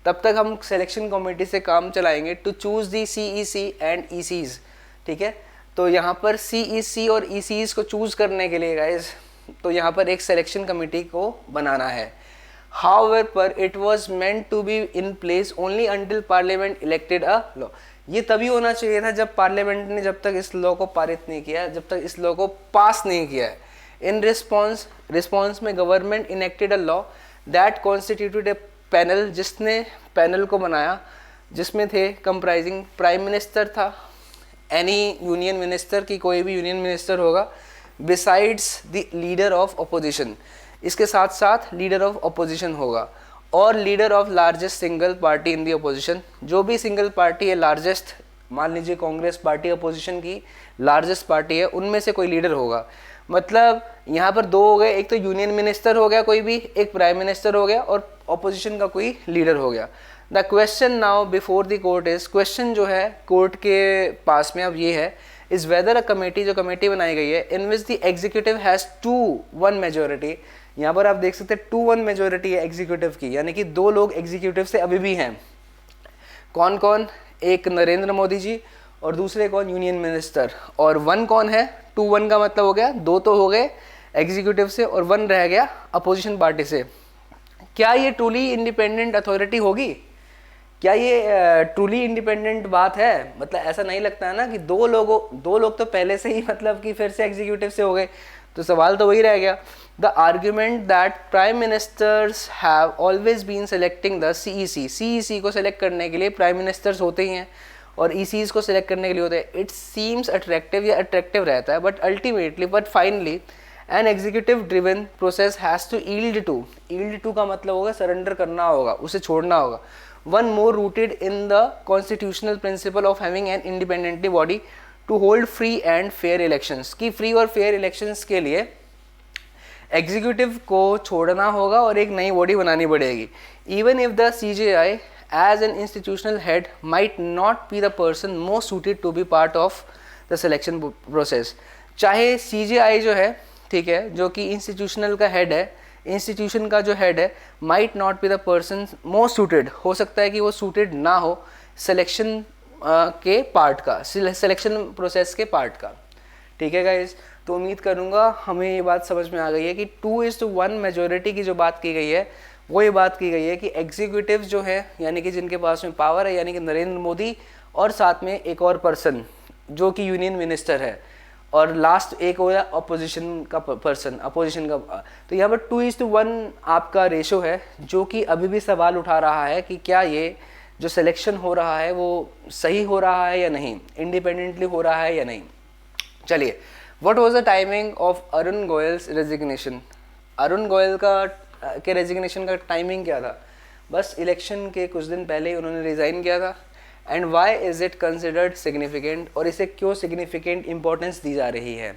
तब तक हम सिलेक्शन कमेटी से काम चलाएंगे to choose the CEC and ECs, ठीक है। तो यहाँ पर CEC और ECs को चूज करने के लिए गाइस, तो यहाँ पर एक सिलेक्शन कमेटी को बनाना है। However, it was meant to be in place only until Parliament elected a law. ये तभी होना चाहिए था जब पार्लियामेंट ने जब तक इस लॉ को पारित नहीं किया, जब तक इस लॉ को पास नहीं किया है। इन रिस्पॉन्स में government enacted a law that constituted A panel, जिसने पैनल को बनाया, जिसमें थे कंप्राइजिंग प्राइम मिनिस्टर था, एनी यूनियन मिनिस्टर की कोई भी यूनियन मिनिस्टर होगा, besides the leader of opposition, इसके साथ साथ लीडर ऑफ अपोजिशन होगा, और leader of largest single party in the opposition, जो भी सिंगल पार्टी है लार्जेस्ट, मान लीजिए कांग्रेस पार्टी अपोजिशन की लार्जेस्ट पार्टी है, उनमें से कोई लीडर होगा। मतलब यहाँ पर दो हो गए, एक तो यूनियन मिनिस्टर हो गया कोई भी, एक प्राइम मिनिस्टर हो गया, और अपोजिशन का कोई लीडर हो गया। The question now before the court is, question जो है कोर्ट के पास में अब ये है, इज वेदर अ कमेटी, जो कमेटी बनाई गई है, in which the executive has 2-1 majority, यहाँ पर आप देख सकते हैं 2-1 मेजोरिटी है एग्जीक्यूटिव की, यानी कि 2 लोग एग्जीक्यूटिव से अभी भी हैं। कौन कौन? एक नरेंद्र मोदी जी, और दूसरे कौन? Union minister. और 1 कौन है? 2-1 का मतलब हो गया 2 तो हो गए एग्जीक्यूटिव से और 1 रह गया अपोजिशन पार्टी से। क्या ये ट्रूली इंडिपेंडेंट अथॉरिटी होगी? क्या ये ट्रूली इंडिपेंडेंट बात है? मतलब ऐसा नहीं लगता है ना कि 2 लोग तो पहले से ही मतलब कि फिर से एग्जीक्यूटिव से हो गए, तो सवाल तो वही रह गया। The argument that prime ministers have always been selecting the CEC को सेलेक्ट करने के लिए प्राइम मिनिस्टर्स होते ही हैं, और ECs को सेलेक्ट करने के लिए होते हैं। इट सीम्स अट्रैक्टिव, या अट्रैक्टिव रहता है, but ultimately but finally an executive driven process has to yield to का मतलब होगा सरेंडर करना होगा, उसे छोड़ना होगा। One more rooted in the constitutional principle of having an independently body to hold free and fair elections, की free और फेयर इलेक्शंस के लिए एग्जीक्यूटिव को छोड़ना होगा और एक नई बॉडी बनानी पड़ेगी। Even if the CJI as an institutional head might not be the person most suited to be part of the selection process, चाहे CJI जो है, ठीक है, जो कि इंस्टीट्यूशनल का हेड है, इंस्टीट्यूशन का जो हेड है, might not be the person most suited, हो सकता है कि वो सूटेड ना हो सिलेक्शन के पार्ट का, सिलेक्शन प्रोसेस के पार्ट का। ठीक है गाइज, तो उम्मीद करूँगा हमें ये बात समझ में आ गई है कि 2:1 मेजोरिटी की जो बात की गई है, वो ये बात की गई है कि एग्जीक्यूटिव जो है, यानी कि जिनके पास में पावर है, यानी कि नरेंद्र मोदी, और साथ में एक और पर्सन जो कि यूनियन मिनिस्टर है, और लास्ट एक हो गया अपोजिशन का पर्सन, अपोजिशन का। तो यहाँ पर 2:1 आपका रेशो है, जो कि अभी भी सवाल उठा रहा है कि क्या ये जो सिलेक्शन हो रहा है वो सही हो रहा है या नहीं, इंडिपेंडेंटली हो रहा है या नहीं। चलिए, what was the timing of Arun Goyal's resignation? Arun Goyal के रेजिग्नेशन का टाइमिंग क्या था? बस इलेक्शन के कुछ दिन पहले ही उन्होंने रिज़ाइन किया था। And why is it considered significant, और इसे क्यों सिग्निफिकेंट इंपॉर्टेंस दी जा रही है?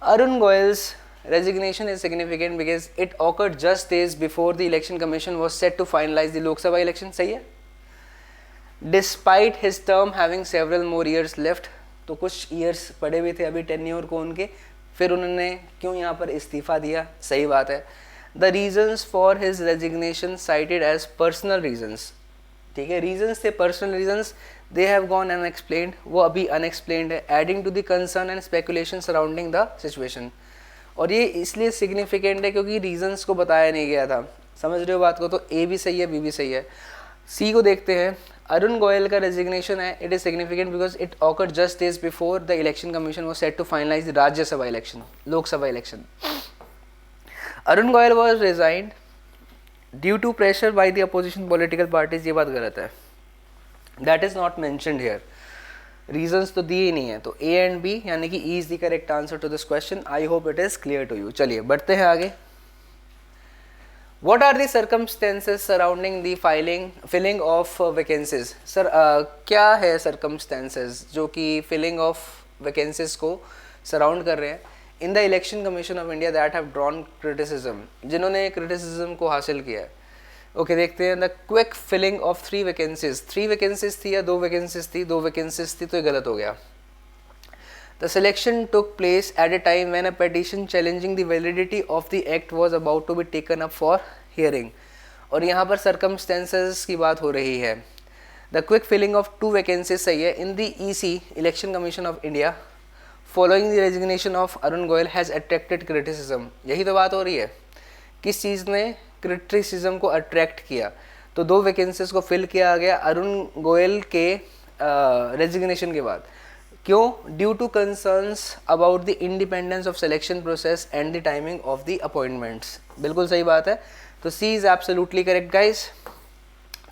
Arun Goyal's resignation is significant because it occurred just days before the election commission was set to finalize the Lok Sabha election. सही है? Despite his term having several more years left, तो कुछ years पड़े हुए थे अभी टेन्योर को उनके, फिर उन्होंने क्यों यहाँ पर इस्तीफा दिया? सही बात है। The reasons for his resignation cited as personal reasons, ठीक है, reasons थे personal reasons, they have gone unexplained, वो अभी unexplained है, adding to the concern and speculation surrounding the situation। और ये इसलिए सिग्निफिकेंट है क्योंकि रीजंस को बताया नहीं गया था। समझ रहे हो बात को? तो ए भी सही है, बी भी सही है। सी को देखते हैं। अरुण गोयल का रेजिग्नेशन है, it is significant because it occurred just days before the election commission was set to finalize the Rajya Sabha election, Lok Sabha election. Arun Goyal was resigned due to pressure by the opposition political parties, ये बात गलत है, that is not mentioned here, reasons तो दिए ही नहीं है। तो A and B यानी कि E is the correct answer to this question. I hope it is clear to you. चलिए बढ़ते हैं आगे। What are the circumstances surrounding the filling of vacancies? Sir क्या है circumstances जो कि filling of vacancies को surround कर रहे हैं in the election commission of India that have drawn criticism, जिन्होंने criticism को हासिल किया है। ओके देखते हैं। The quick filling of 3 vacancies, 3 vacancies थी या 2 वैकेंसीज थी? 2 वैकेंसीज थी, तो ये गलत हो गया। The selection took place at a time when a petition challenging the validity of the act was about to be taken up for hearing, और यहाँ पर सर्कमस्टेंसेस की बात हो रही है। The quick filling of 2 vacancies सही है। In the EC election commission of India following the resignation of Arun Goyal has attracted criticism, यही तो बात हो रही है। किस चीज़ ने क्रिटिसिज्म को अट्रैक्ट किया? तो 2 वैकेंसीज को फिल किया गया अरुण गोयल के रेजिग्नेशन के बाद। क्यों? Due to concerns about the independence of selection process and the timing of the appointments. बिल्कुल सही बात है। तो C is absolutely correct guys,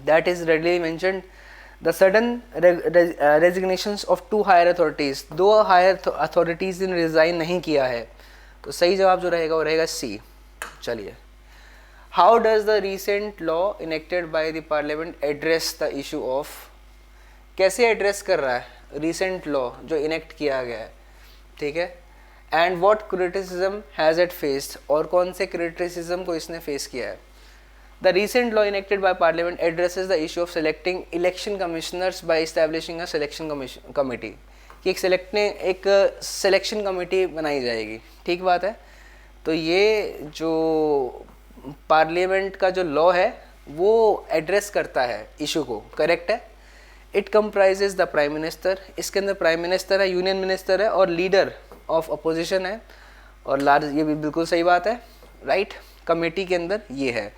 that is readily mentioned. The sudden resignations of 2 higher authorities, 2 higher authorities ने resign नहीं किया है, तो सही जवाब जो रहेगा वो रहेगा सी। चलिए, how does the recent law enacted by the parliament address the issue of, कैसे एड्रेस कर रहा है रिसेंट लॉ जो इनेक्ट किया गया है, ठीक है। And what criticism has it faced, और कौन से क्रिटिसिज्म को इसने फेस किया है। The recent law enacted by parliament addresses the issue of selecting election commissioners by establishing a selection committee, कि एक सिलेक्शन कमेटी बनाई जाएगी, ठीक बात है। तो ये जो पार्लियामेंट का जो लॉ है वो एड्रेस करता है इशू को, करेक्ट है। It comprises the prime minister, इसके अंदर प्राइम मिनिस्टर है, यूनियन मिनिस्टर है और लीडर ऑफ अपोजिशन है, और लार्ज, ये भी बिल्कुल सही बात है, राइट। कमेटी के अंदर ये है।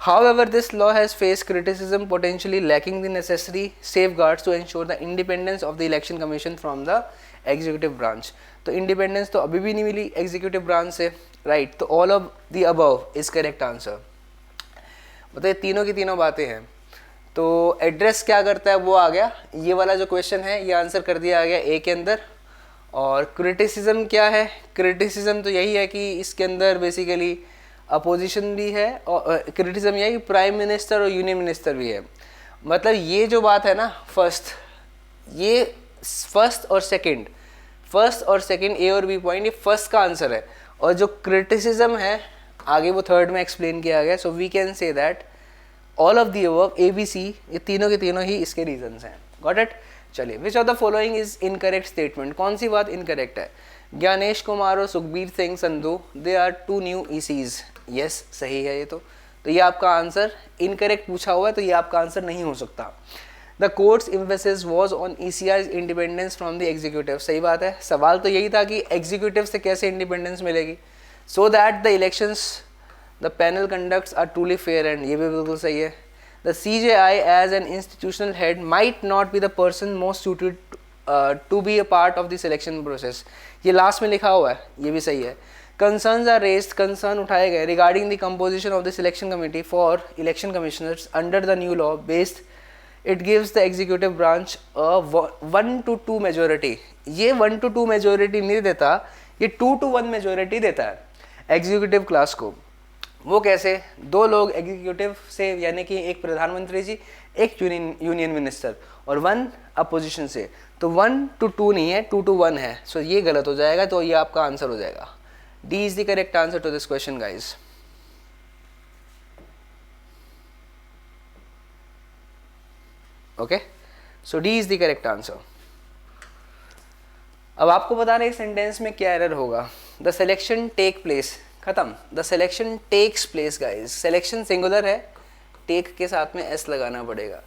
However, this law has faced criticism potentially lacking the necessary safeguards to ensure the independence of the election commission from the executive branch. तो independence तो अभी भी नहीं मिली executive branch से, right? तो all of the above is correct answer. मतलब ये तीनों की तीनों बातें हैं। तो एड्रेस क्या करता है वो आ गया, ये वाला जो क्वेश्चन है ये आंसर कर दिया गया ए के अंदर। और क्रिटिसिज्म क्या है? क्रिटिसिज्म तो यही है कि इसके अंदर बेसिकली अपोजिशन भी है, और क्रिटिसिज्म यह है कि प्राइम मिनिस्टर और यूनियन मिनिस्टर भी है। मतलब ये जो बात है ना, ये फर्स्ट और सेकंड ए और बी पॉइंट, ये फर्स्ट का आंसर है, और जो क्रिटिसिज्म है आगे वो थर्ड में एक्सप्लेन किया गया। So we can say that all of the above A B C, ये तीनों के तीनों ही इसके रीजंस हैं। Got it. चलिए, which of the following is incorrect statement, कौन सी बात इनकरेक्ट है? ज्ञानेश कुमार और Sukhbir Singh Sandhu they are 2 new ECs, yes सही है ये तो ये आपका आंसर। इनकरेक्ट पूछा हुआ है तो ये आपका आंसर नहीं हो सकता। The court's emphasis was on ECI's independence from the executive, सही बात है। सवाल तो यही था कि एग्जीक्यूटिव से कैसे इंडिपेंडेंस मिलेगी, so that the elections the panel conducts are truly fair and, ये भी बिल्कुल सही है। The CJI as an institutional head might not be the person most suited to be a part of the selection process, ये last में लिखा हुआ है, ये भी सही है। Concerns are raised, कंसर्न उठाए गए regarding the composition of the selection committee for election commissioners under the new law based it gives the executive branch a 1-2 majority, ये 1-2 majority नहीं देता, ये 2-1 majority देता है एग्जीक्यूटिव क्लास को। वो कैसे? 2 लोग एग्जीक्यूटिव से, यानी कि एक प्रधानमंत्री जी, एक यूनियन मिनिस्टर, और 1 अपोजिशन से, तो 1-2 नहीं है, 2-1 है। सो ये गलत हो जाएगा, तो ये आपका आंसर हो जाएगा। D is the correct answer to this question, guys. Okay, so D is the correct answer. अब आपको बताना है इस सेंटेंस में क्या एरर होगा। The selection take place, खत्म। The selection takes place, guys. Selection singular है, take के साथ में s लगाना पड़ेगा।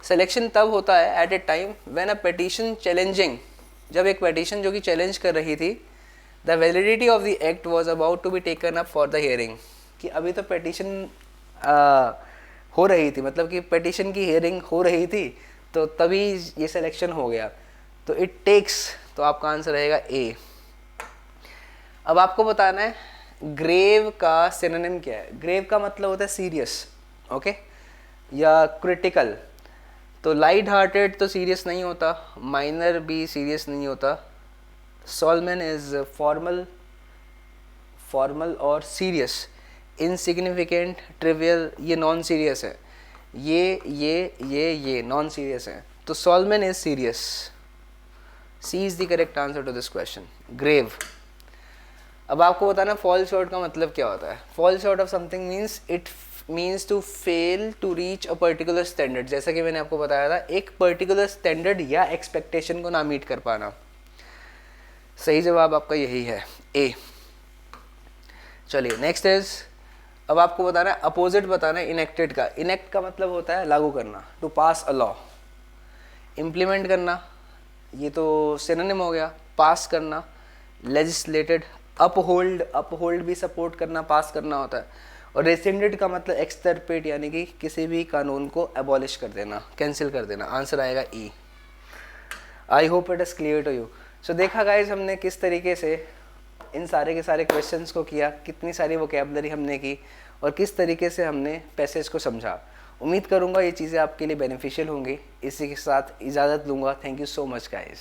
Selection तब होता है at a time when a petition challenging, जब एक petition जो कि challenge कर रही थी, The validity of the act was about to be taken up for the hearing, कि अभी तो petition हो रही थी, मतलब कि petition की hearing हो रही थी, तो तभी ये selection हो गया। तो it takes, तो आपका आंसर रहेगा A। अब आपको बताना है grave का synonym क्या है। grave का मतलब होता है serious, ओके, या क्रिटिकल। तो लाइट हार्टेड तो सीरियस नहीं होता, माइनर भी सीरियस नहीं होता। सॉलमन इज फॉर्मल, फॉर्मल और सीरियस। इनसिग्निफिकेंट, ट्रिवियल, ये नॉन सीरियस है। ये नॉन सीरियस है। तो solemn is serious. C is the correct answer to this question. Grave. अब आपको बताना फॉल शॉर्ट का मतलब क्या होता है। Fall short of something means it means to fail to reach a particular standard. जैसा कि मैंने आपको बताया था, एक पर्टिकुलर स्टैंडर्ड या एक्सपेक्टेशन को ना मीट कर पाना। सही जवाब आपका यही है, ए। चलिए नेक्स्ट इज, अब आपको बताना है अपोजिट बताना है इनेक्टेड का। इनेक्ट का मतलब होता है लागू करना, to pass a law. Implement करना, ये तो सिनोनिम हो गया। पास करना, लेजिस्लेटेड। अपहोल्ड, अपहोल्ड भी सपोर्ट करना, पास करना होता है। और रेसिंडेड का मतलब एक्सटर्पेट, यानी कि किसी भी कानून को एबॉलिश कर देना, कैंसिल कर देना। आंसर आएगा E. I hope it is clear to you. So देखा गाइज हमने किस तरीके से इन सारे के सारे क्वेश्चंस को किया, कितनी सारी वोकैबुलरी हमने की और किस तरीके से हमने पैसेज को समझा। उम्मीद करूँगा ये चीज़ें आपके लिए बेनिफिशियल होंगी। इसी के साथ इजाज़त लूँगा। Thank you so much guys.